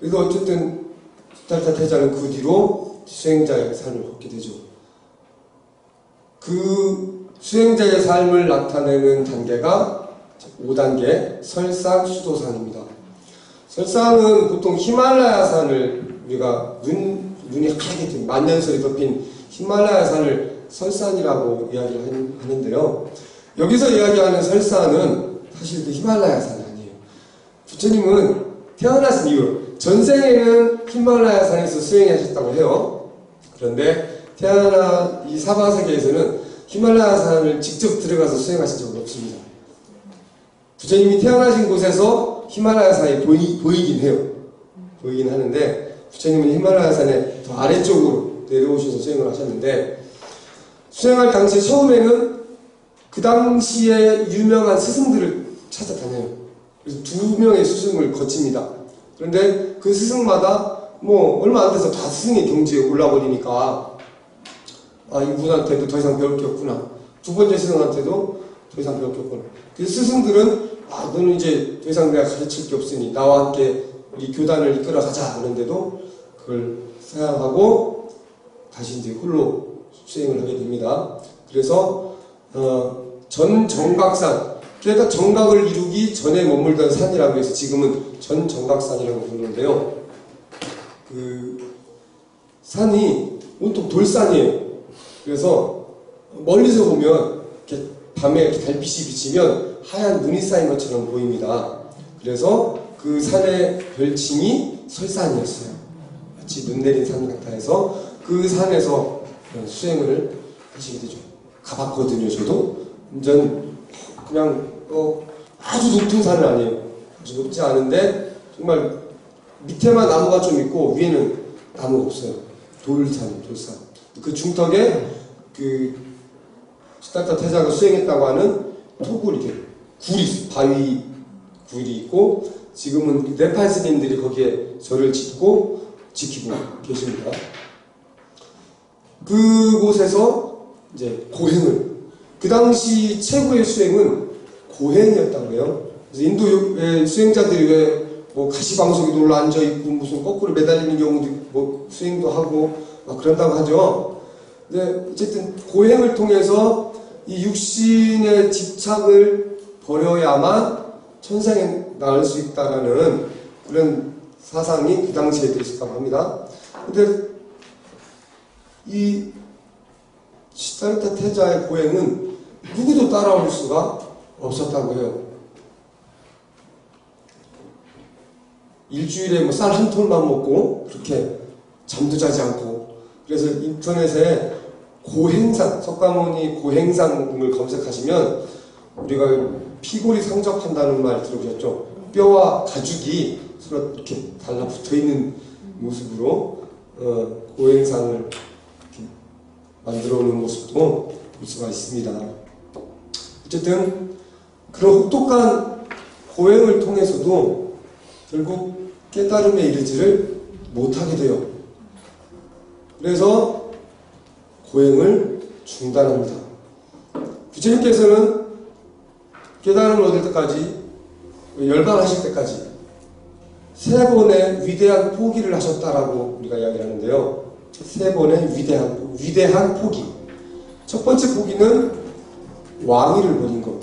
그래서 어쨌든 시달타 태자는 그 뒤로 수행자의 삶을 걷게 되죠. 그 수행자의 삶을 나타내는 단계가 5단계 설상, 수도상입니다. 설상은 보통 히말라야산을 우리가 눈이 하얗게 든 만년설이 덮인 히말라야산을 설산이라고 이야기를 하는데요. 여기서 이야기하는 설산은 사실 그 히말라야산이 아니에요. 부처님은 태어나신 이후 전생에는 히말라야산에서 수행하셨다고 해요. 그런데 태어난 이 사바세계에서는 히말라야산을 직접 들어가서 수행하신 적은 없습니다. 부처님이 태어나신 곳에서 히말라야산이 보이긴 해요. 보이긴 하는데 부처님은 히말라야산의 더 아래쪽으로 내려오셔서 수행을 하셨는데, 수행할 당시에 처음에는 그 당시에 유명한 스승들을 찾아다녀요. 그래서 2명의 스승을 거칩니다. 그런데 그 스승마다 뭐 얼마 안 돼서 다 스승의 경지에 올라버리니까 이분한테도 더 이상 배울 게 없구나. 2번째 스승한테도 더 이상 배울 게 없구나. 그 스승들은 너는 이제 더 이상 내가 가르칠 게 없으니 나와 함께 우리 교단을 이끌어 가자. 그런데도 그걸 사양하고 다시 이제 홀로 수행을 하게 됩니다. 그래서 전정각산, 그러니까 정각을 이루기 전에 머물던 산이라고 해서 지금은 전정각산이라고 부르는데요. 그 산이 온통 돌산이에요. 그래서 멀리서 보면 이렇게 밤에 이렇게 달빛이 비치면 하얀 눈이 쌓인 것처럼 보입니다. 그래서 그 산의 별칭이 설산이었어요. 마치 눈 내린 산 같아 해서 그 산에서 수행을 하시게 되죠. 가봤거든요, 저도. 완전 그냥 아주 높은 산은 아니에요. 아주 높지 않은데 정말 밑에만 나무가 좀 있고 위에는 나무가 없어요. 돌산. 그 중턱에 그 시달타 태자가 수행했다고 하는 토굴, 이렇게 굴이, 바위 굴이 있고, 지금은 네팔 스님들이 거기에 절을 짓고 지키고 계십니다. 그곳에서 이제 고행을, 그 당시 최고의 수행은 고행이었다고 해요. 그래서 인도의 수행자들이 왜 뭐 가시방석에 놀러 앉아있고 무슨 거꾸로 매달리는 경우도 뭐 수행도 하고 막 그런다고 하죠. 근데 어쨌든 고행을 통해서 이 육신의 집착을 버려야만 천상에 나을 수 있다라는 그런 사상이 그 당시에 있었다고 합니다. 근데 이 시달타 태자의 고행은 누구도 따라올 수가 없었다고 해요. 일주일에 뭐 쌀 한 톨만 먹고 그렇게 잠도 자지 않고, 그래서 인터넷에 고행상, 석가모니 고행상을 검색하시면 우리가 피골이 상접한다는 말 들어보셨죠? 뼈와 가죽이 서로 이렇게 달라붙어 있는 모습으로 고행상을 이렇게 만들어 오는 모습도 볼 수가 있습니다. 어쨌든 그런 혹독한 고행을 통해서도 결국 깨달음에 이르지를 못하게 돼요. 그래서 고행을 중단합니다. 부처님께서는 깨달음을 얻을 때까지, 열반하실 때까지 3번의 위대한 포기를 하셨다라고 우리가 이야기를 하는데요. 3번의 위대한 포기. 첫 번째 포기는 왕위를 버린 것,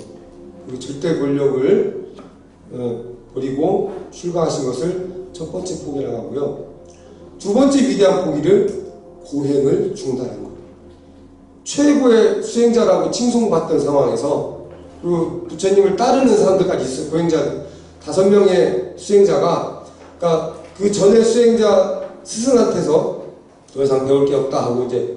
절대 권력을 버리고 출가하신 것을 첫 번째 포기라고 하고요. 2번째 위대한 포기를 고행을 중단한 것. 최고의 수행자라고 칭송받던 상황에서 그 부처님을 따르는 사람들까지 있어요. 고행자들 5명의 수행자가, 그러니까 그 전에 수행자 스승한테서 더 이상 배울 게 없다 하고 이제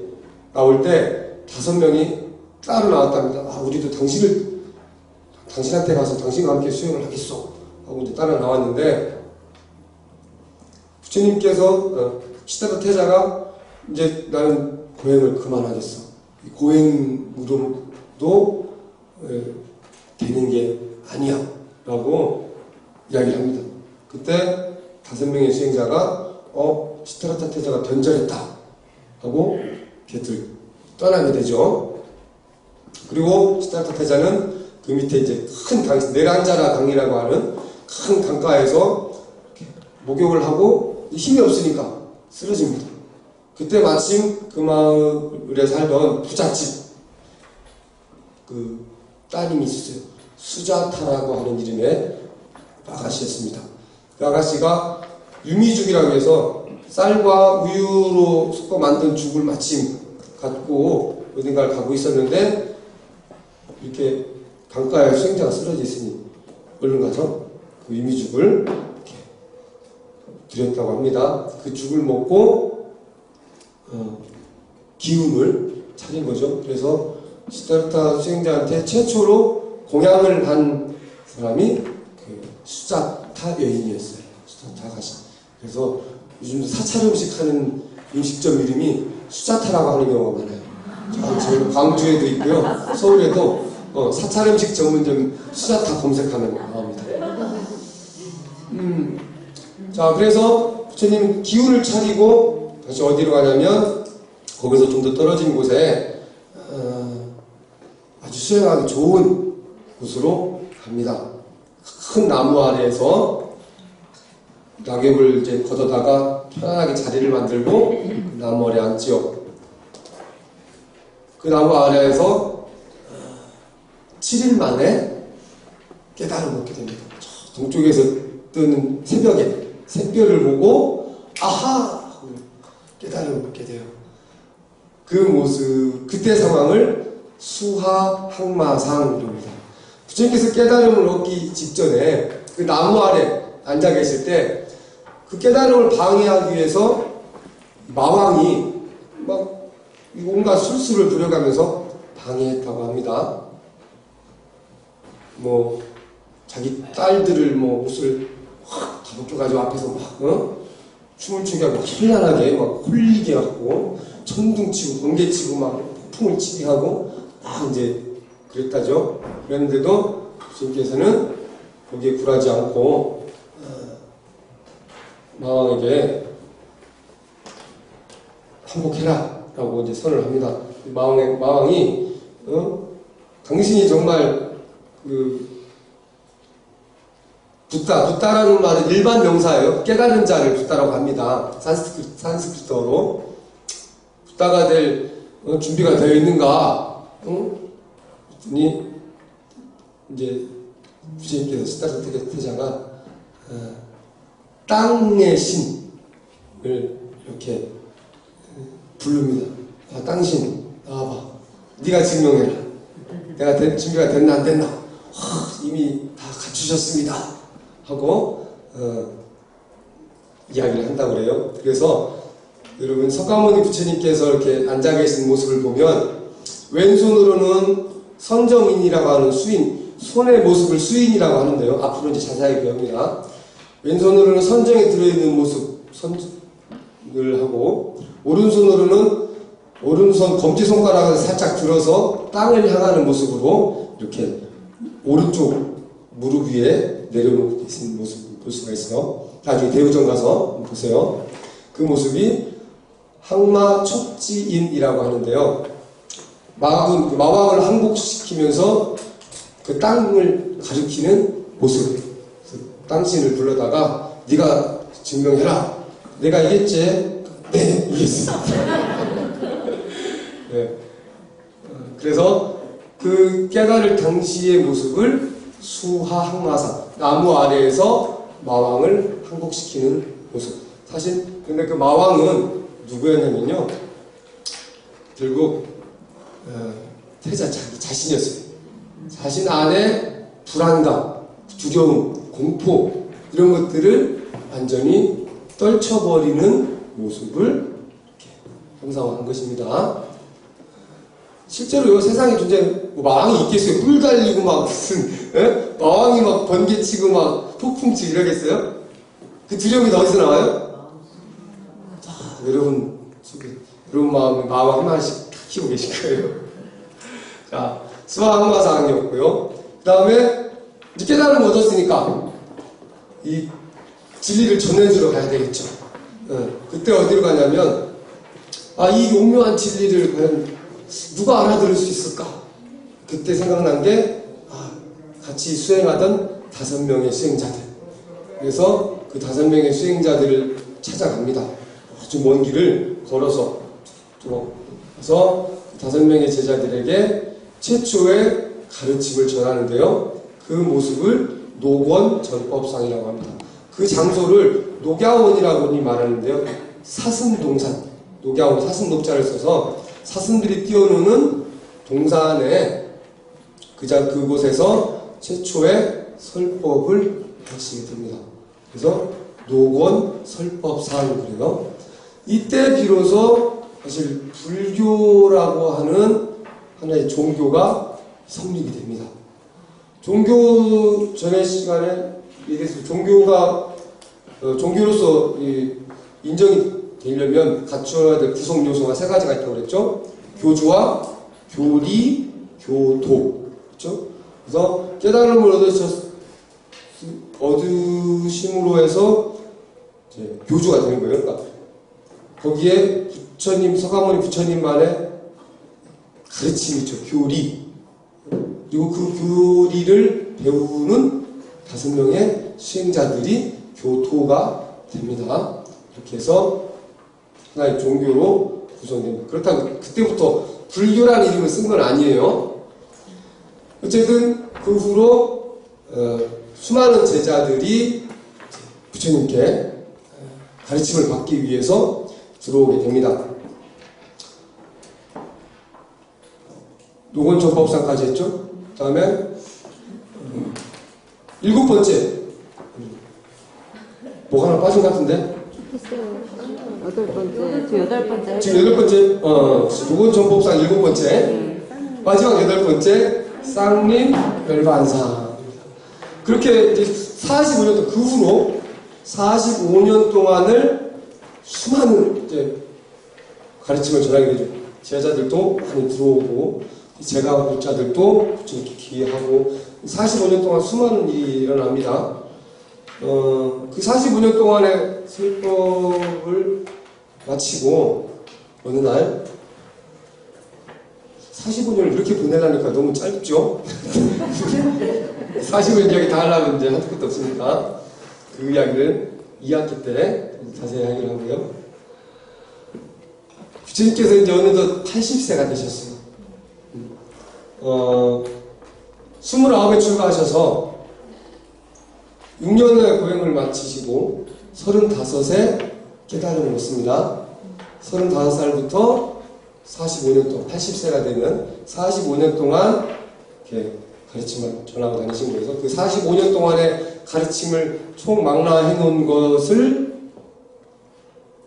나올 때 5명이 따로 나왔답니다. 우리도 당신한테 가서 당신과 함께 수행을 하겠소 하고 이제 따라 나왔는데, 부처님께서 시달타 태자가 이제 나는 고행을 그만하겠어. 고행으로도 되는 게 아니야 라고 이야기를 합니다. 그때 5명의 수행자가 시달타 태자가 변절했다 하고 곁을 떠나게 되죠. 그리고 시달타 태자는 그 밑에 이제 큰 강, 네란자라 강이라고 하는 큰 강가에서 목욕을 하고 힘이 없으니까 쓰러집니다. 그때 마침 그 마을에 살던 부잣집 그 따님이 있었어요. 수자타라고 하는 이름의 아가씨였습니다. 그 아가씨가 유미죽이라고 해서 쌀과 우유로 섞어 만든 죽을 마침 갖고 어딘가를 가고 있었는데 이렇게 강가에 수행자가 쓰러져 있으니 얼른 가서 그 유미죽을 이렇게 드렸다고 합니다. 그 죽을 먹고 기운을 차린 거죠. 그래서 시다르타 수행자한테 최초로 공양을 한 사람이 그 수자타 여인이었어요. 수자타 아가씨. 그래서 요즘도 사찰 음식 하는 음식점 이름이 수자타라고 하는 경우가 많아요. 저희 광주에도 있고요. 서울에도 사찰 음식 전문점 수자타 검색하면 나옵니다. 자, 그래서 부처님 기운을 차리고 다시 어디로 가냐면 거기서 좀 더 떨어진 곳에 아주 수행하기 좋은 곳으로 갑니다. 큰 나무 아래에서 낙엽을 이제 걷어다가 편안하게 자리를 만들고 그 나무 아래 앉지요. 그 나무 아래에서 7일 만에 깨달음을 얻게 됩니다. 저 동쪽에서 뜨는 새벽에 샛별을 보고 아하! 하고 깨달음을 얻게 돼요. 그 모습, 그때 상황을 수하항마상이라고 합니다. 부처님께서 깨달음을 얻기 직전에 그 나무 아래 앉아 계실 때 그 깨달음을 방해하기 위해서 마왕이 막 온갖 술수를 부려가면서 방해했다고 합니다. 뭐 자기 딸들을 뭐 옷을 확 다 벗겨가지고 앞에서 막 춤을 추게 하고 현란하게 막 홀리게 하고 천둥 치고 번개 치고 막 폭풍을 치게 하고 막 이제 그랬다죠. 그랬는데도 주님께서는 거기에 굴하지 않고 마왕에게 항복해라 라고 이제 선을 합니다. 마왕이 당신이 정말 붓다라는 말은 일반 명사예요. 깨달은 자를 붓다라고 합니다. 산스크리트어로. 붓다가 될 준비가 되어 있는가? 그랬더니 이제 부처님께서 시다르타 태자가 땅의 신을 이렇게 부릅니다. 아, 땅신 나와봐. 네가 증명해라. 내가 준비가 됐나 안 됐나? 이미 다 갖추셨습니다. 하고 이야기를 한다고 그래요. 그래서 여러분 석가모니 부처님께서 이렇게 앉아 계신 모습을 보면 왼손으로는 선정인이라고 하는 수인, 손의 모습을 수인이라고 하는데요. 앞으로 이제 자세하게 배웁니다. 왼손으로는 선정에 들어있는 모습 선을 하고 오른손으로는 오른손 검지손가락을 살짝 들어서 땅을 향하는 모습으로 이렇게 오른쪽 무릎 위에 내려놓고 계신 모습을 볼 수가 있어요. 나중에 대우정 가서 보세요. 그 모습이 항마촉지인이라고 하는데요. 마왕을 항복시키면서 그 땅을 가리키는 모습. 땅신을 불러다가 네가 증명해라. 내가 이겼지? 네, 이겼습니다. 네. 그래서 그 깨달을 당시의 모습을 수하항마상, 나무 아래에서 마왕을 항복시키는 모습. 사실 근데 그 마왕은 누구였냐면요, 결국 태자 자기 자신이었어요. 자신 안에 불안감, 두려움, 공포 이런 것들을 완전히 떨쳐버리는 모습을 이렇게 형상화한 것입니다. 실제로 이 세상에 존재하는 마왕이 있겠어요? 뿔 달리고 막 무슨 마왕이 막 번개치고 막 폭풍치고 이러겠어요? 그 두려움이 어디서 나와요? 자, 여러분 속에 여러분 마음 하나씩 다 키우고 계실 거예요. 자, 수화항마상이었고요. 그 다음에 깨달음을 얻었으니까 이 진리를 전해주러 가야 되겠죠. 그때 어디로 가냐면 이 오묘한 진리를 과연 누가 알아들을 수 있을까? 그때 생각난 게 같이 수행하던 5명의 수행자들. 그래서 그 5명의 수행자들을 찾아갑니다. 아주 먼 길을 걸어서 그래서 5명의 제자들에게 최초의 가르침을 전하는데요. 그 모습을 녹원전법상이라고 합니다. 그 장소를 녹야원이라고 말하는데요. 사슴동산, 녹야원 사슴녹자를 써서 사슴들이 뛰어노는 동산에 그곳에서 최초의 설법을 하시게 됩니다. 그래서 녹원 설법상 그래요. 이때 비로소 사실 불교라고 하는 하나의 종교가 성립이 됩니다. 종교 전의 시간에 얘기해서 종교로서 인정이 되려면 갖춰야 될 구성 요소가 3가지가 있다고 그랬죠. 교주와 교리, 교도. 그렇죠? 그래서 깨달음을 얻으심으로 해서 이제 교주가 되는 거예요. 그러니까 거기에 서가모니 부처님만의 가르침이 있죠. 교리. 그리고 그 교리를 배우는 5명의 수행자들이 교토가 됩니다. 이렇게 해서 하나의 종교로 구성됩니다. 그렇다고 그때부터 불교라는 이름을 쓴 건 아니에요. 어쨌든 그 후로 수많은 제자들이 부처님께 가르침을 받기 위해서 들어오게 됩니다. 녹원전법상까지 했죠. 그 다음에 7번째 뭐가 하나 빠진 것 같은데? 지금 8번째 녹원전법상 7번째 마지막 8번째 쌍림 열반상. 그렇게 이제 45년 그 후로 45년 동안을 수많은 이제 가르침을 전하게 되죠. 제자들도 많이 들어오고 제가 불자들도 이렇게 기회하고 45년 동안 수많은 일이 일어납니다. 그 45년 동안의 설법을 마치고 어느 날 45년을 이렇게 보내라니까 너무 짧죠? 45년 이야기 다 하려면 이제 한두 끝도 없으니까 그 이야기를 2학기 때 자세히 하기로 하고요. 부처님께서 이제 어느덧 80세가 되셨어요. 29에 출가하셔서 6년의 고행을 마치시고 35에 깨달음을 얻습니다. 35살부터 45년 동안 80세가 되는 45년 동안 이렇게 가르침을 전하고 다니신 거에서 그 45년 동안의 가르침을 총망라해 놓은 것을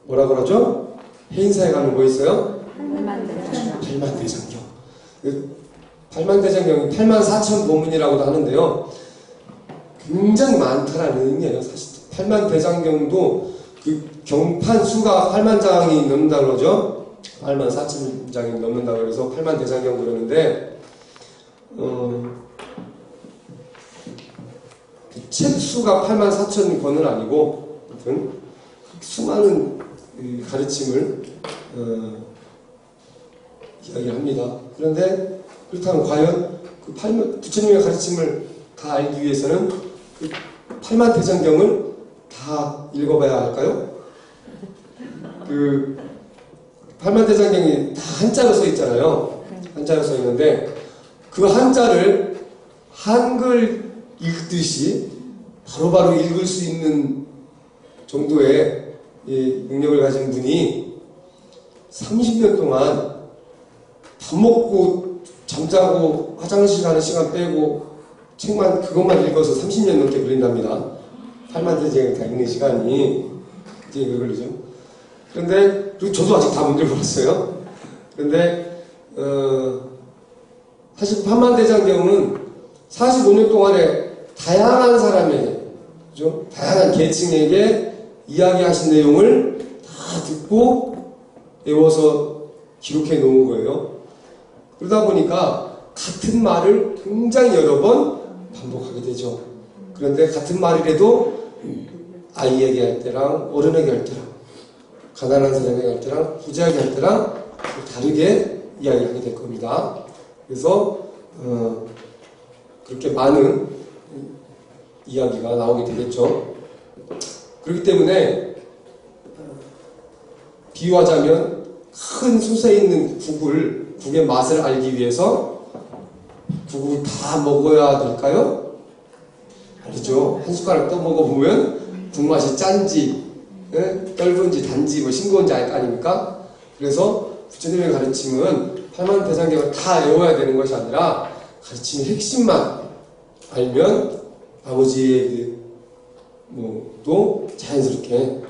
뭐라고 그러죠? 해인사에 가면 뭐 있어요? 팔만대장경. 팔만대장경이 84,000법문이라고도 하는데요. 굉장히 많다라는 의미예요. 사실 8만대장경도 그 경판 수가 8만장이 넘는다고 그러죠. 84,000장이 넘는다고 그래서 8만대장경 그러는데 책 수가 84,000권은 아니고 아무튼 수많은 가르침을 이야기를 합니다. 그런데 그렇다면 과연 그 부처님의 가르침을 다 알기 위해서는 그 8만대장경을 다 읽어봐야 할까요? 그 8만대장경이 다 한자로 써 있잖아요. 한자로 써 있는데 그 한자를 한글 읽듯이 바로바로 읽을 수 있는 정도의 능력을 가진 분이 30년 동안 밥 먹고 잠자고 화장실 가는 시간 빼고 그것만 읽어서 30년 넘게 걸린답니다. 8만대장경 다 읽는 시간이 이제 이거 걸리죠. 그런데 저도 아직 다 못 읽어봤어요. 그런데 사실 8만대장경은 45년 동안에 다양한 사람에게, 그죠? 다양한 계층에게 이야기하신 내용을 다 듣고 외워서 기록해 놓은 거예요. 그러다 보니까 같은 말을 굉장히 여러 번 반복하게 되죠. 그런데 같은 말이라도 아이에게 할 때랑 어른에게 할 때랑 가난한 사람에게 할 때랑 부자에게 할 때랑 다르게 이야기하게 될 겁니다. 그래서 그렇게 많은 이야기가 나오게 되겠죠. 그렇기 때문에 비유하자면 큰 솥에 있는 국의 맛을 알기 위해서 국을 다 먹어야 될까요? 아니죠. 한 숟가락 떠 먹어보면 국맛이 짠지, 떫은지, 단지, 싱거운지 알 거 아닙니까? 그래서 부처님의 가르침은 팔만대장경을 다 외워야 되는 것이 아니라 가르침의 핵심만 알면 아버지의 또 자연스럽게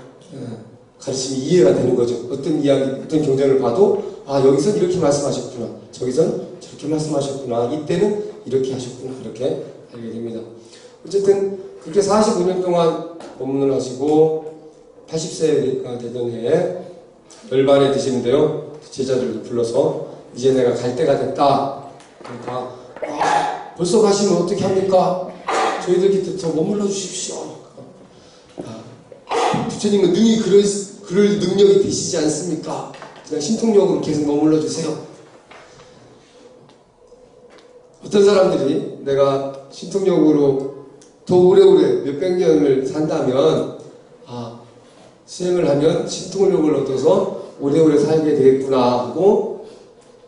가르침이 이해가 되는 거죠. 어떤 이야기, 어떤 경전을 봐도 여기선 이렇게 말씀하셨구나, 저기선 저렇게 말씀하셨구나, 이때는 이렇게 하셨구나, 이렇게 알게 됩니다. 어쨌든 그렇게 45년 동안 법문을 하시고 80세가 되던 해에 열반에 드시는데요. 제자들도 불러서 이제 내가 갈 때가 됐다. 그러니까 벌써 가시면 어떻게 합니까? 저희들 곁에 더 머물러 주십시오. 부처님은 능히 그럴 능력이 되시지 않습니까? 그냥 신통력으로 계속 머물러 주세요. 어떤 사람들이 내가 신통력으로 더 오래오래 몇백 년을 산다면 수행을 하면 신통력을 얻어서 오래오래 살게 되겠구나 하고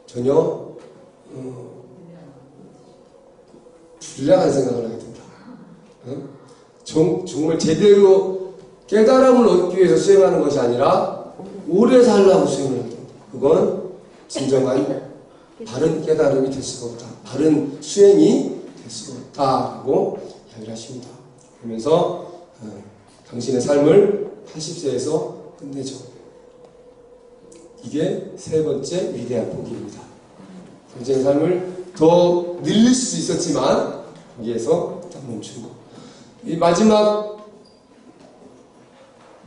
전혀 불량한 생각을 하게 된다. 정말 제대로 깨달음을 얻기 위해서 수행하는 것이 아니라 오래 살라고 수행을 한다. 그건 진정한 바른 깨달음이 될 수가 없다. 바른 수행이 될 수가 없다고 이야기를 하십니다. 그러면서 당신의 삶을 80세에서 끝내죠. 이게 세 번째 위대한 복입니다. 당신의 삶을 더 늘릴 수 있었지만 거기에서 딱 멈춘 거. 이 마지막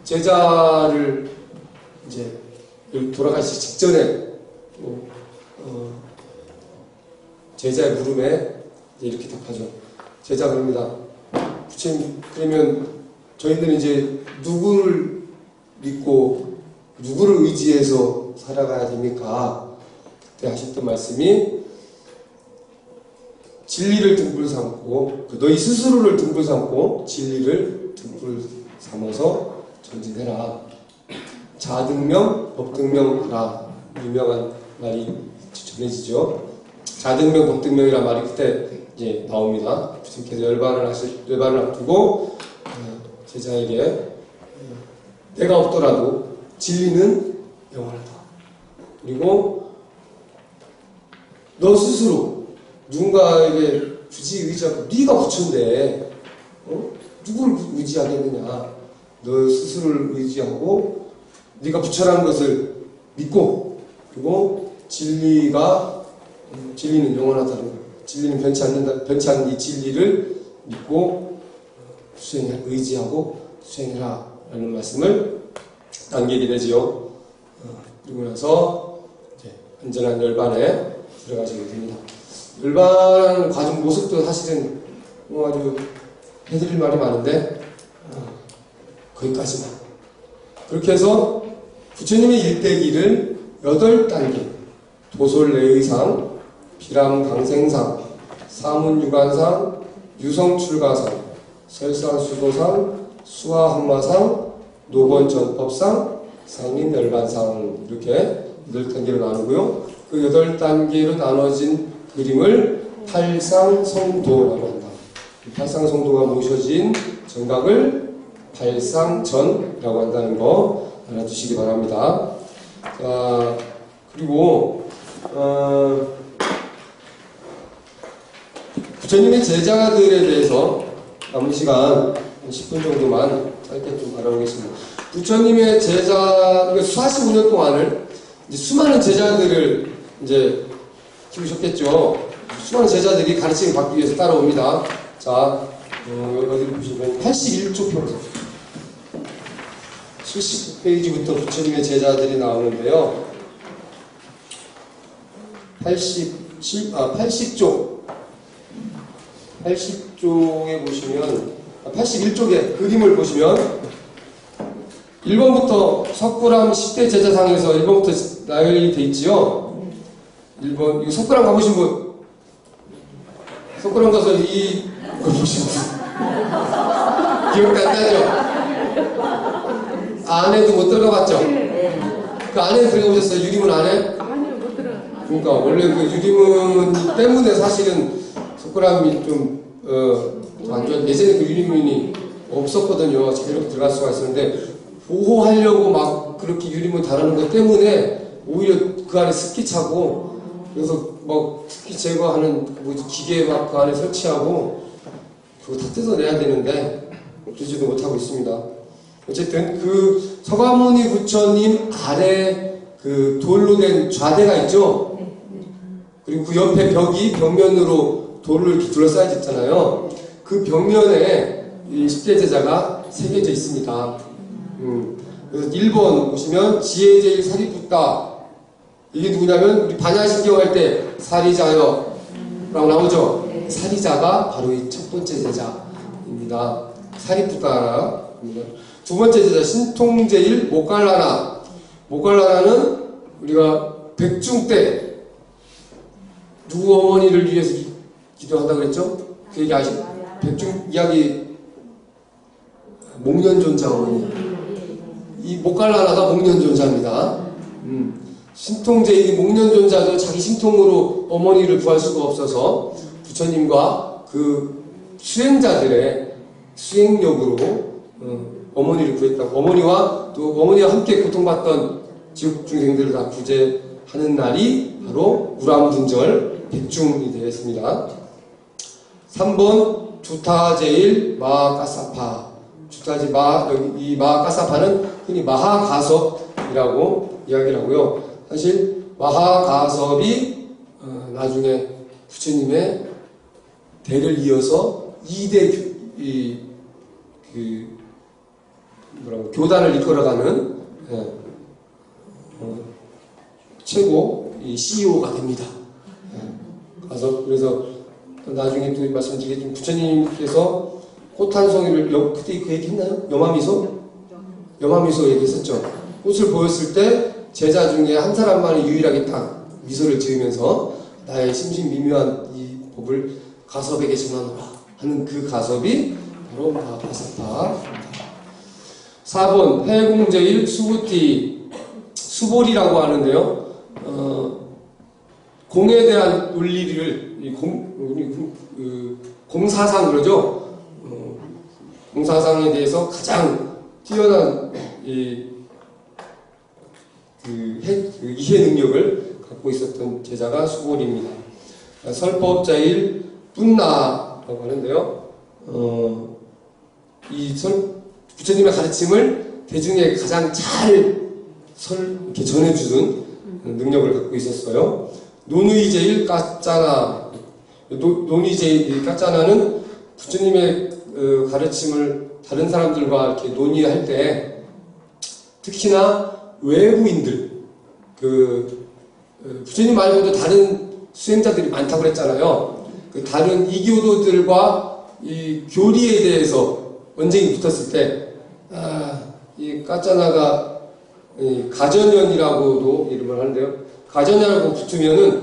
제자를 이제 돌아가시기 직전에 제자의 물음에 이렇게 답하죠. 제자 그럽니다. 부처님, 그러면 저희들은 이제 누구를 믿고 누구를 의지해서 살아가야 됩니까? 그때 하셨던 말씀이 진리를 등불 삼고 너희 스스로를 등불 삼고 진리를 등불 삼아서 전진해라. 자등명, 법등명하라. 유명한 말이 전해지죠. 자등명, 법등명이란 말이 그때 이제 나옵니다. 부처님께서 열반을 앞두고 제자에게 내가 없더라도 진리는 영원하다. 그리고 너 스스로 누군가에게 굳이 의지하고 네가 부처인데 누구를 의지하겠느냐. 너 스스로를 의지하고 네가 부처라는 것을 믿고 그리고 진리는 영원하다는 것, 진리는 변치 않는 이 진리를 믿고 의지하고 수행해라 라는 말씀을 남기게 되지요. 그리고 나서 이제 안전한 열반에 들어가시게 됩니다. 열반 과정 모습도 사실은 아주 해드릴 말이 많은데 거기까지만. 그렇게 해서 부처님의 일대기를 8단계 도솔내의상, 비람강생상, 사문유관상, 유성출가상, 설상수도상, 수화한마상, 노건전법상, 상림열반상 이렇게 8단계로 나누고요. 그 8단계로 나눠진 그림을 팔상성도라고 한다. 팔상성도가 모셔진 정각을 팔상전이라고 한다는 거 알아두시기 바랍니다. 자, 그리고 부처님의 제자들에 대해서 남은 시간 10분 정도만 짧게 좀 알아보겠습니다. 부처님의 제자, 45년 동안을 이제 수많은 제자들을 이제 키우셨겠죠. 수많은 제자들이 가르침을 받기 위해서 따라옵니다. 자, 어디 보시면 81쪽 표로 70페이지부터 부처님의 제자들이 나오는데요. 80쪽에 보시면 81쪽에 그림을 보시면 1번부터 석굴암 10대 제자상에서 1번부터 나열이 돼 있지요. 1번, 이거 석굴암 가보신 분? 석굴암 가서 이걸 보신 분? 기억이 안 나죠? 안에도 못 들어가봤죠? 그 안에 들어오셨어요? 유리문 안에? 아니요, 못 들어. 그러니까 원래 그 유리문 때문에 사실은 석굴암이 좀 안 좋아. 예전에 그 유리문이 없었거든요. 자유롭게 들어갈 수가 있었는데 보호하려고 막 그렇게 유리문 달아놓은 것 때문에 오히려 그 안에 습기 차고 그래서 막 습기 제거하는 뭐 기계 막 그 안에 설치하고 그거 다 뜯어내야 되는데 그러지도 못하고 있습니다. 어쨌든 그 서가모니 부처님 아래 그 돌로 된 좌대가 있죠. 그리고 그 옆에 벽이 벽면으로 돌로 이렇게 둘러싸여 있잖아요. 그 벽면에 이 10대 제자가 새겨져 있습니다. 그래서 1번 보시면 지혜제일 사리붓다. 이게 누구냐면 우리 반야신경 할 때 사리자여 라고 나오죠. 사리자가 바로 이 첫 번째 제자입니다. 사리붓다라. 두 번째 제자 신통제일 모갈라나. 모갈라나는 우리가 백중 때 누구 어머니를 위해서 기도한다고 그랬죠? 그 얘기 아시죠? 백중 이야기 목련존자 어머니. 이 모갈라나가 목련존자입니다. 신통제일이 목련존자도 자기 신통으로 어머니를 구할 수가 없어서 부처님과 그 수행자들의 수행력으로 어머니를 구했다고. 어머니와 또 어머니와 함께 고통받던 지옥 중생들을 다 구제하는 날이 바로 우람분절 백중이 되었습니다. 3번 주타제일 마하가사파. 주타제 이 마하가사파는 흔히 마하가섭이라고 이야기를 하고요. 사실 마하가섭이 나중에 부처님의 대를 이어서 2대 교단을 이끌어가는 최고 CEO가 됩니다. 그래서 나중에 또 말씀드리겠지만 부처님께서 꽃한송이를 그때 그 얘기 했나요? 여마미소 얘기했었죠. 꽃을 보였을 때 제자 중에 한 사람만이 유일하게 딱 미소를 지으면서 나의 심신미묘한 이 법을 가섭에게 전하노라 하는 그 가섭이 바로 마하가사파입니다. 4번 해공제일 수부티 수보리라고 하는데요. 공에 대한 논리를 공사상 그러죠. 공사상에 대해서 가장 뛰어난 이해 능력을 갖고 있었던 제자가 수보리입니다. 설법자일 뿐나라고 하는데요. 부처님의 가르침을 대중에게 가장 잘 이렇게 전해주는 능력을 갖고 있었어요. 논의제일 까짜나. 논의제일 까짜나는 부처님의 가르침을 다른 사람들과 이렇게 논의할 때 특히나 외부인들, 부처님 말고도 다른 수행자들이 많다고 그랬잖아요. 그 다른 이교도들과 이 교리에 대해서 언쟁이 붙었을 때, 이 까짜나가 가전연이라고도 이름을 하는데요. 가전연이라고 붙으면은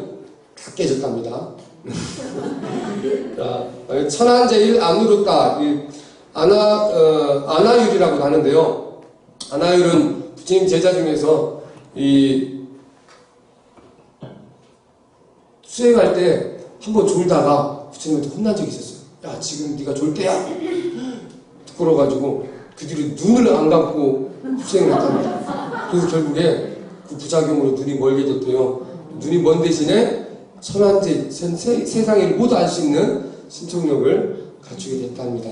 다 깨졌답니다. 천안제일 안누르따, 아나율이라고 하는데요. 아나율은 부처님 제자 중에서 수행할 때 한번 졸다가 부처님한테 혼난 적이 있었어요. 야, 지금 네가 졸 때야. 부끄러워가지고 그 뒤로 눈을 안 감고 수행을 했답니다. 그래서 결국에 그 부작용으로 눈이 멀게 됐대요. 눈이 먼 대신에 천안제 세상을 모두 알 수 있는 신청력을 갖추게 됐답니다.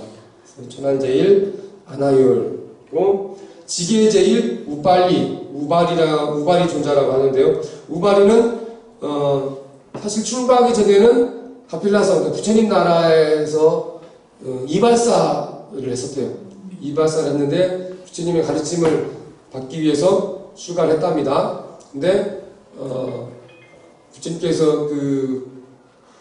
천안제일 아나율로 지게제일 우발이 존자라고 하는데요. 우발이는 사실 출가하기 전에는 가필라성 부처님 나라에서 이발사를 했었대요. 이발사를 했는데 부처님의 가르침을 받기 위해서 출가를 했답니다. 근데 부처님께서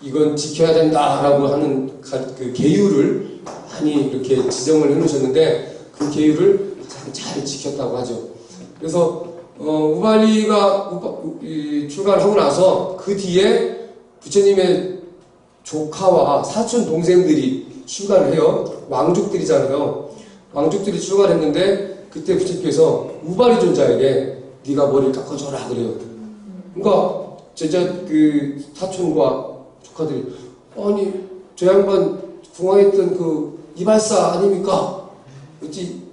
이건 지켜야 된다라고 하는 그 계율을 많이 이렇게 지정을 해놓으셨는데 그 계율을 가장 잘 지켰다고 하죠. 그래서 우발리가 출가를 하고 나서 그 뒤에 부처님의 조카와 사촌 동생들이 출가를 해요. 왕족들이잖아요. 왕족들이 출가를 했는데 그때 부처님께서 우발리 존자에게 네가 머리를 깎아줘라 그래요. 그러니까 제자 그 사촌과 조카들이 아니 저 양반 궁화했던 그 이발사 아닙니까? 어찌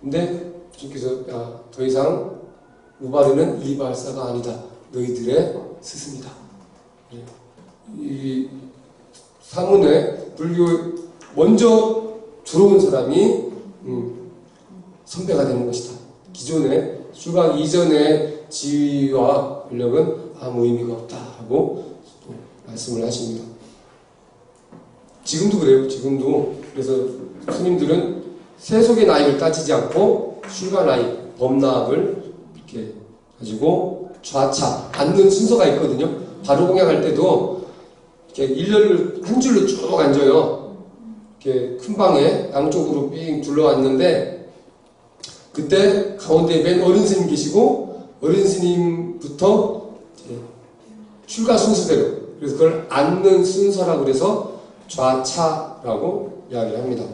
근데 주님께서 야, 더 이상 우바르는 이발사가 아니다. 너희들의 스승이다. 이 사문에 불교 먼저 들어온 사람이 선배가 되는 것이다. 기존의 출가 이전의 지위와 권력은 아무 의미가 없다라고 또 말씀을 하십니다. 지금도 그래요. 지금도 그래서 스님들은 세속의 나이를 따지지 않고 출가 나이, 범납을 이렇게 가지고 좌차 앉는 순서가 있거든요. 바로 공양할 때도 이렇게 일렬을 한 줄로 쭉 앉아요. 이렇게 큰 방에 양쪽으로 삥 둘러앉는데 그때 가운데 맨 어른 스님 계시고 어른 스님부터 출가 순서대로 그래서 그걸 앉는 순서라고 그래서 좌차라고 이야기합니다.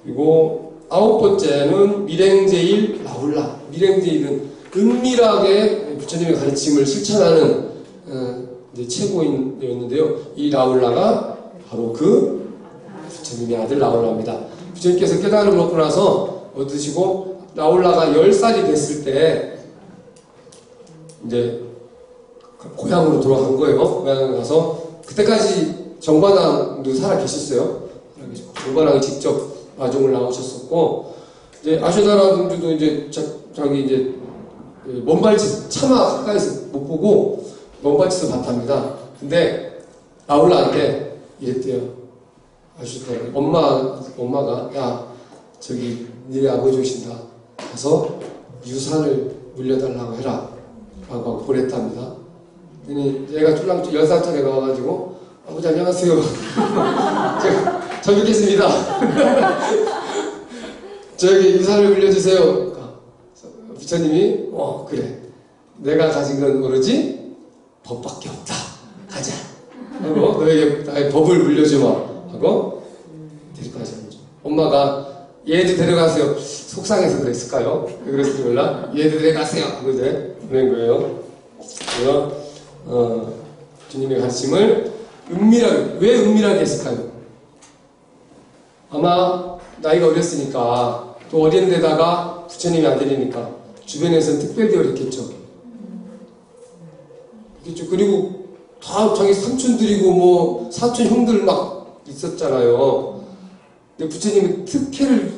그리고 아홉 번째는 밀행제일 라울라. 밀행제일은 은밀하게 부처님의 가르침을 실천하는 이제 최고인이었는데요. 이 라울라가 바로 그 부처님의 아들 라울라입니다. 부처님께서 깨달음을 얻고 나서 얻으시고 라울라가 10살이 됐을 때 이제 고향으로 돌아간 거예요. 고향에 가서 그때까지 정관왕도 살아 계셨어요. 정관왕이 직접 마종을 나오셨었고 이제 아쇼나라 공주도 이제 자기 이제 먼발치 차마 가까이서 못 보고 먼발치에서 봤답니다. 근데 라울라한테 이랬대요. 아쇼나라 엄마가 야 저기 니네 아버지 오신다. 가서 유산을 물려달라고 해라 라고 보냈답니다. 그러니 얘가 쫄랑쫄 10살짜리 가가지고 아버지 안녕하세요. 잘 뵙겠습니다. 저기 유산을 물려주세요. 그러니까 부처님이 그래 내가 가진 건 오로지 법밖에 없다. 가자 하고 너에게 나의 법을 물려주마 하고 데리고 가자. 엄마가 얘도 데려가세요. 속상해서 그랬을까요? 왜 그랬을지 몰라. 얘도 데려가세요 하고 이제 보낸 거예요. 그래서 주님의 가르침을 은밀하게, 왜 은밀하게 했을까요? 아마 나이가 어렸으니까 또 어린 데다가 부처님이 아들이니까 주변에서는 특별히 어렸겠죠. 그렇죠. 그리고 다 자기 삼촌들이고 뭐 사촌 형들 막 있었잖아요. 근데 부처님은 특혜를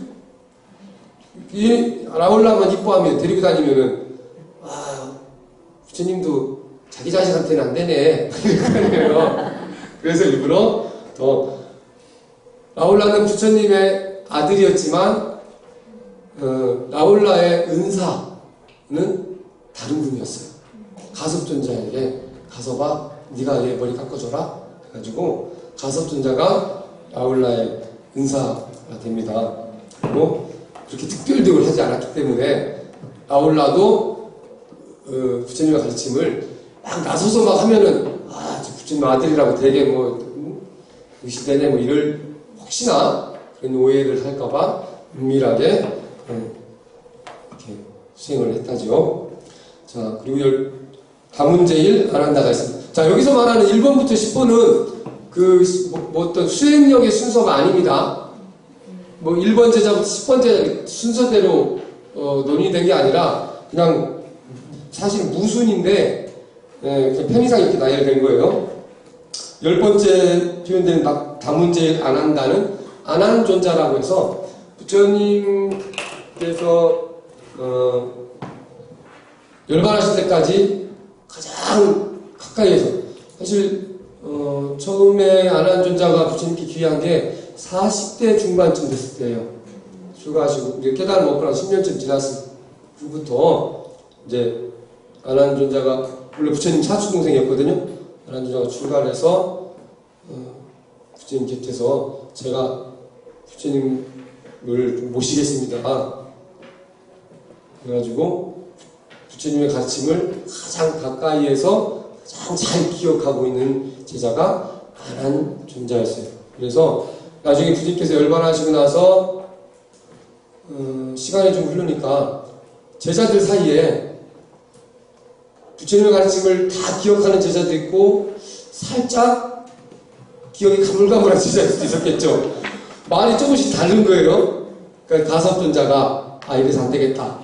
라울라만 이뻐하면 데리고 다니면은 부처님도 자기 자식한테는 안 되네. 그래서 일부러 더 라울라는 부처님의 아들이었지만 라울라의 은사는 다른 분이었어요. 가섭존자에게 가섭아 네가 얘 머리 깎아줘라 해가지고 가섭존자가 라울라의 은사가 됩니다. 그리고 그렇게 특별대우를 하지 않았기 때문에 라울라도 부처님의 가르침을 막 나서서 막 하면은 저 부처님 아들이라고 되게 뭐 의심되네 뭐 이럴 혹시나 그런 오해를 할까봐 은밀하게 이렇게 수행을 했다죠. 자, 그리고 다문제일 아난다가 있습니다. 자, 여기서 말하는 1번부터 10번은 뭐 어떤 수행력의 순서가 아닙니다. 뭐 1번 제자부터 10번 제자 순서대로 논의된 게 아니라 그냥 사실 무순인데 그냥 편의상 이렇게 나열된 거예요. 10번째 표현된 다문제일 안한다는 안한존자라고 해서 부처님께서 열반하실 때까지 가장 가까이에서 사실 처음에 안한존자가 부처님께 귀한 게 40대 중반쯤 됐을 때예요. 출가하시고 깨달음 먹고 나서 10년쯤 지났을 후부터 이제 안한존자가 원래 부처님 사촌동생이었거든요. 안한존자가 출가를 해서 부처님 곁에서 제가 부처님을 모시겠습니다. 그래가지고 부처님의 가르침을 가장 가까이에서 가장 잘 기억하고 있는 제자가 안한존자였어요. 그래서 나중에 부처님께서 열반하시고 나서 시간이 좀 흐르니까 제자들 사이에 부처님의 가르침을 다 기억하는 제자도 있고 살짝 기억이 가물가물한 제자도 있었겠죠. 말이 조금씩 다른 거예요. 그러니까 가섭존자가 이래서 안 되겠다.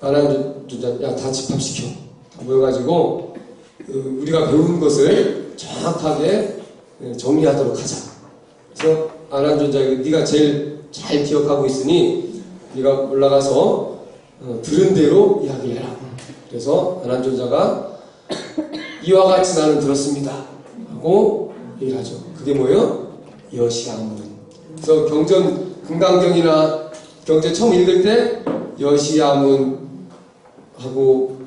아난존자 야 다 집합시켜. 다 모여가지고 우리가 배운 것을 정확하게 정리하도록 하자. 그래서 아난존자 네가 제일 잘 기억하고 있으니 네가 올라가서 들은 대로 이야기를 해라. 그래서 아난존자가 이와 같이 나는 들었습니다 하고 얘기를 하죠. 그게 뭐예요? 여시아문. 그래서 경전 금강경이나 경제 처음 읽을 때 여시아문 하고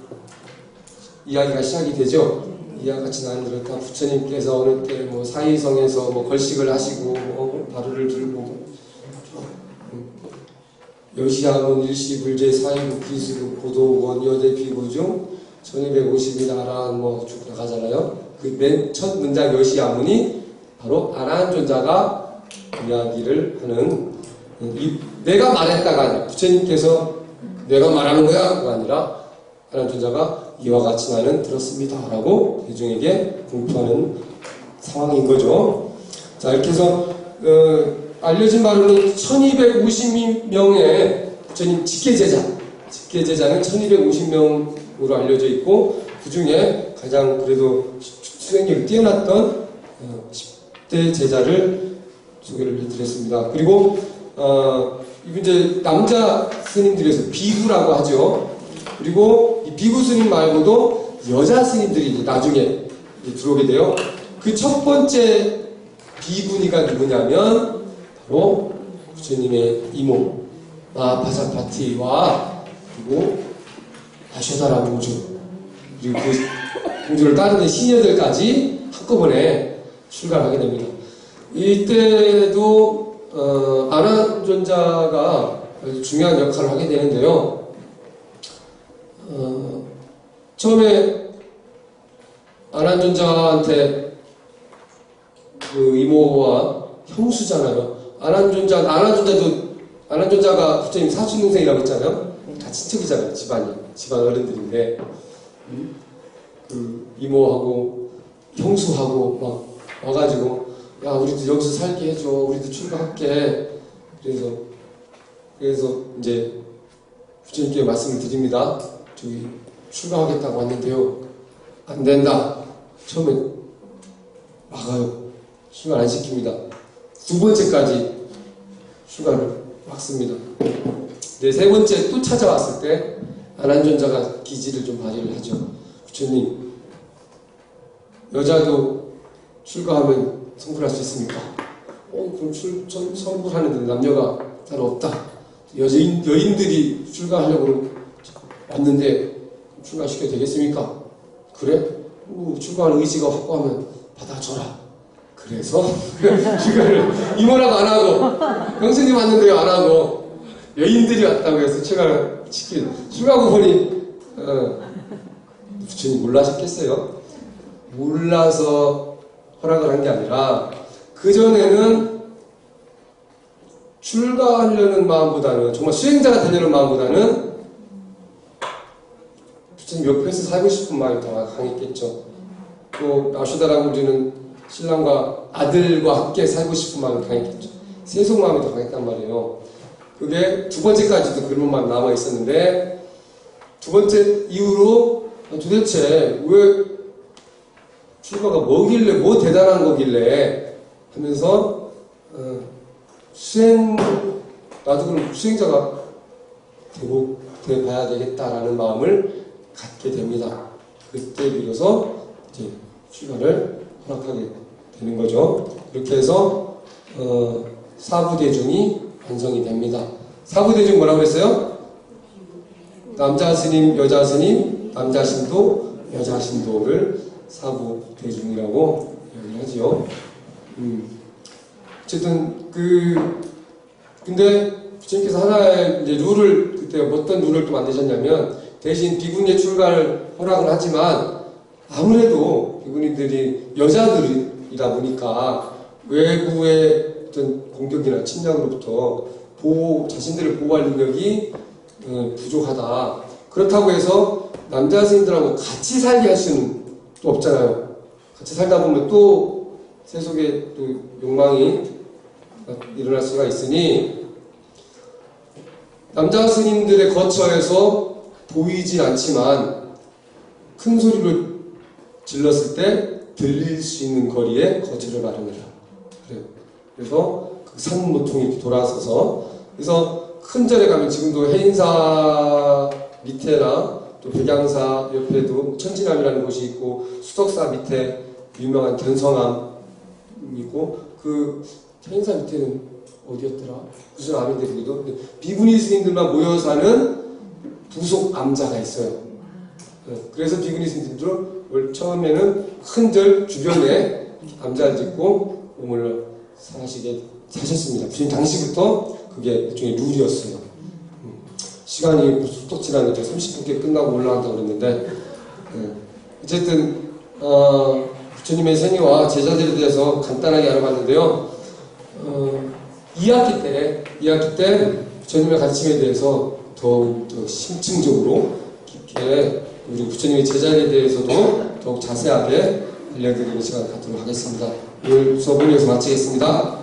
이야기가 시작이 되죠. 이와 같이 나는 들었다. 부처님께서 어느 때 뭐 사이성에서 뭐 걸식을 하시고 바루를 들고 여시아문 일시불제 사이국 기수국 고도 원여대 비구 중 1250이 나라 뭐 쭉 나가잖아요. 그 맨 첫 문장 여시아문이 바로 아난존자가 이야기를 하는 내가 말했다가 아니라 부처님께서 내가 말하는 거야가 아니라 아난존자가 이와 같이 나는 들었습니다 라고 대중에게 공표하는 상황인 거죠. 자, 이렇게 해서 알려진 바로는 1250명의 부처님 직계제자는 1250명으로 알려져 있고 그 중에 가장 그래도 수행력이 뛰어났던 10대 제자를 소개를 해드렸습니다. 그리고 이제 남자 스님들에서 비구라고 하죠. 그리고 이 비구 스님 말고도 여자 스님들이 이제 나중에 들어오게 돼요. 그 첫 번째 비구니가 누구냐면 바로 부처님의 이모 마하파사파티와 그리고 아쇼다라 공주 그리고 그 공주를 따르는 시녀들까지 한꺼번에 출가하게 됩니다. 이때도 아난존자가 중요한 역할을 하게 되는데요. 처음에 아난존자한테 그 이모와 형수잖아요. 아난존자가 부처님 사촌동생이라고 했잖아요. 다 친척이잖아요. 집안 어른들인데 그 이모하고 형수하고 막 와가지고 야 우리도 여기서 살게 해줘. 우리도 출가할게. 그래서 이제 부처님께 말씀을 드립니다. 저기 출가하겠다고 왔는데요. 안 된다. 처음에 막아요. 출가 안 시킵니다. 두 번째까지 출가를 막습니다. 네, 세 번째 또 찾아왔을 때 아난존자가 기지를 좀 발휘를 하죠. 부처님, 여자도 출가하면 성불할 수 있습니까? 그럼 성불하는데 남녀가 따로 없다. 여인들이 출가하려고 왔는데 출가시켜도 되겠습니까? 그래? 출가할 의지가 확고하면 받아줘라. 그래서 출가를 이모라고 안 하고 형수님 왔는데요 안 하고 여인들이 왔다고 해서 출가를 시키는 출가하고 보니 부처님 몰라셨겠어요? 몰라서 허락을 한 게 아니라 그전에는 출가하려는 마음보다는 정말 수행자가 되려는 마음보다는 부처님 옆에서 살고 싶은 마음이 더 강했겠죠. 또 아쇼다라 공주는 신랑과 아들과 함께 살고 싶은 마음이 강했겠죠. 세속 마음이 더 강했단 말이에요. 그게 두 번째까지도 그런 마음이 남아 있었는데 두 번째 이후로 도대체 왜 출가가 뭐길래 뭐 대단한 거길래 하면서 나도 그럼 수행자가 돼봐야 되겠다라는 마음을 갖게 됩니다. 그때 비로소 이제 출가를 허락하게 되는 거죠. 이렇게 해서 사부대중이 완성이 됩니다. 사부대중 뭐라고 했어요? 남자 스님, 여자 스님, 남자 신도, 여자 신도를 사부대중이라고 이야기를 하지요. 어쨌든 근데 부처님께서 하나의 이제 룰을 그때 어떤 룰을 또 만드셨냐면 대신 비구니의 출가를 허락을 하지만 아무래도 비구니들이 여자들이다 보니까 외부의 어떤 공격이나 침략으로부터 자신들을 보호할 능력이 부족하다. 그렇다고 해서 남자 스님들하고 같이 살게 할 수는 또 없잖아요. 같이 살다 보면 또 세속에 또 욕망이 일어날 수가 있으니 남자 스님들의 거처에서 보이진 않지만 큰 소리로 질렀을 때 들릴 수 있는 거리에 거처를 마련해라. 그래요. 그래서 그 산 모퉁이 이렇게 돌아서서 그래서 큰 절에 가면 지금도 해인사 밑에나 또 백양사 옆에도 천지남이라는 곳이 있고 수덕사 밑에 유명한 견성암이 있고 그 해인사 밑에는 어디였더라? 무슨 암인데 거기도 비구니 스님들만 모여 사는 부속 암자가 있어요. 그래서 비구니 스님들도 처음에는 큰 절 주변에 암자를 짓고 몸을 사셨습니다. 부처님 당시부터 그게 일종의 룰이었어요. 시간이 뚝 지났는데 30분께 끝나고 올라간다고 그랬는데 어쨌든 부처님의 생애와 제자들에 대해서 간단하게 알아봤는데요. 2학기 때 부처님의 가르침에 대해서 더욱 더 심층적으로 깊게 우리 부처님의 제자에 대해서도 더욱 자세하게 알려드리는 시간을 갖도록 하겠습니다. 오늘 수업은 여기서 마치겠습니다.